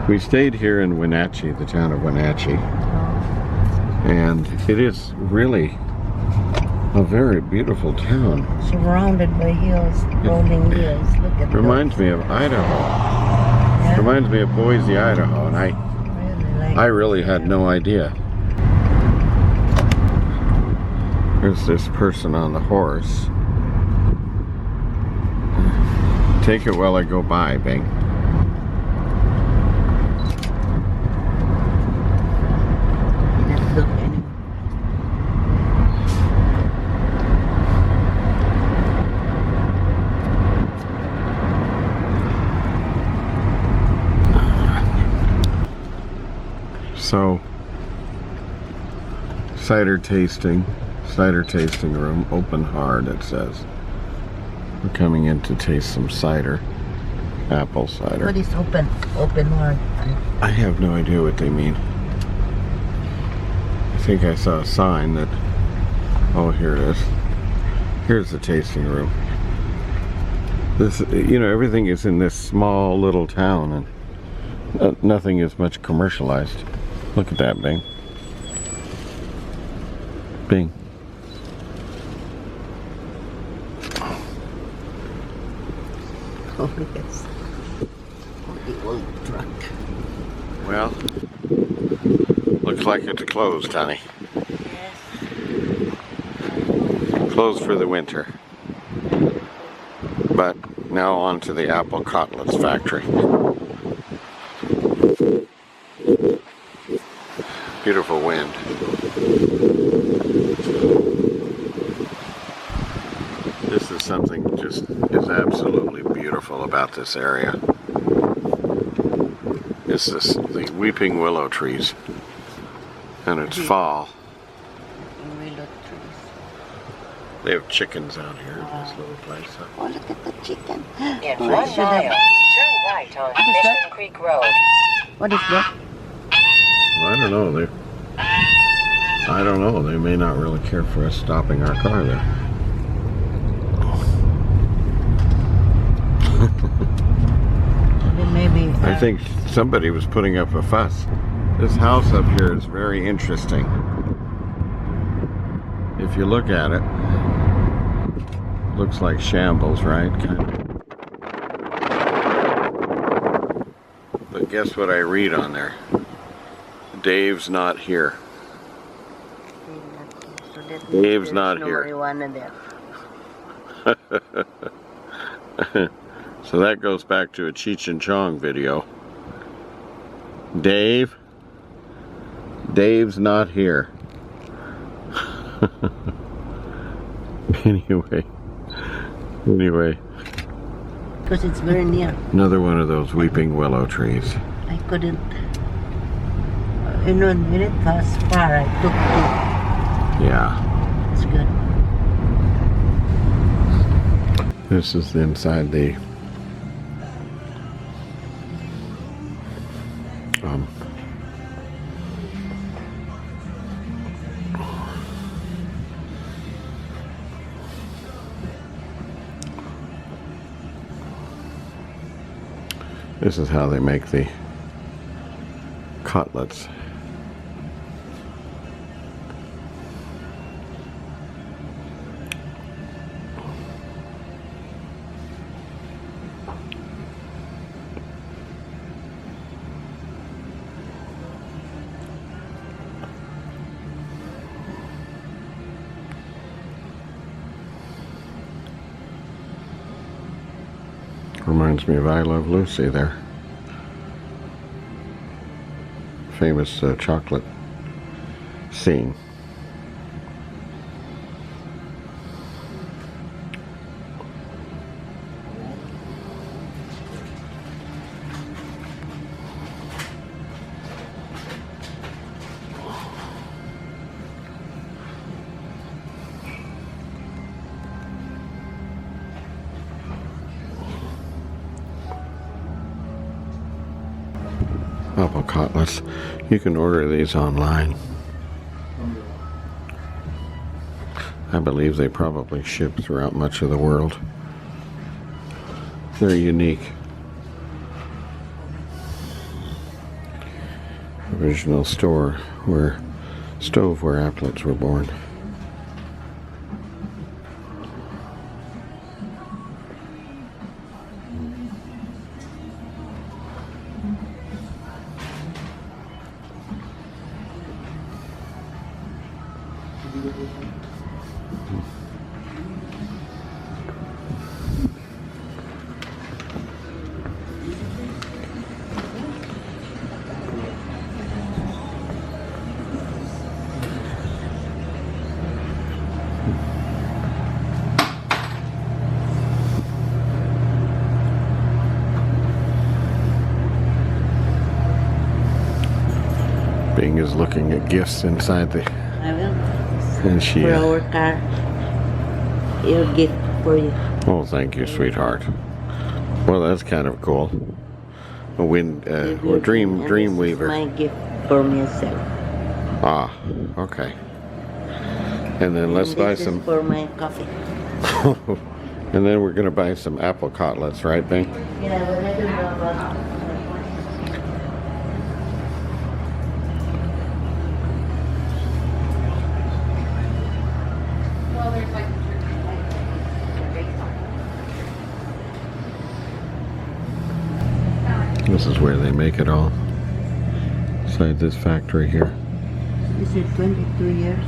We stayed here in Wenatchee, the town of Wenatchee, and it is really a very beautiful town. Surrounded by hills, rolling hills. Look at those. Reminds me of Idaho. Yeah. Reminds me of Boise, Idaho, and I really had no idea. There's this person on the horse. Take it while I go by, Bing. So, cider tasting room, open hard, it says. We're coming in to taste some cider, apple cider. What is open hard? I have no idea what they mean. I think I saw a sign that, oh, here it is. Here's the tasting room. This, you know, everything is in this small little town, and nothing is much commercialized. Look at that, Bing. Bing. Oh, yes. The old truck. Well, looks like it's closed, honey. Yes. Closed for the winter. But now on to the Apple Cotlets Factory. Beautiful wind. This is something just is absolutely beautiful about this area. This is the weeping willow trees, and it's fall. Willow trees. They have chickens out here in this little place. Huh? Oh, look at the chicken. In 1 mile, turn right on Mission Creek Road. What is that? I don't know. I don't know. They may not really care for us stopping our car there. Maybe. I think somebody was putting up a fuss. This house up here is very interesting. If you look at it, looks like shambles, right? Kind of. But guess what I read on there? Dave's not here. Dave's not here. So that goes back to a Cheech and Chong video. Dave's not here. Anyway. Because it's very near. Another one of those weeping willow trees. I couldn't. When it passed far, I took two. Yeah. It's good. This is inside the this is how they make the cotlets. Reminds me of I Love Lucy there. Famous chocolate scene. Apple Cotlets. You can order these online. I believe they probably ship throughout much of the world. They're unique. original stove where Aplets were born. Bing is looking at gifts inside the, I will. and she, For our car. Your gift for you. oh, thank you, sweetheart. Well, that's kind of cool. A wind, or dream And weaver. this is my gift for myself. Ah, okay. And then let's And buy this is some, for my coffee. and then we're gonna buy some apple cotlets, right, Bing? Yeah, but I don't know about. Well, there's like This is where they make it all. Inside this factory here. This is 22 years.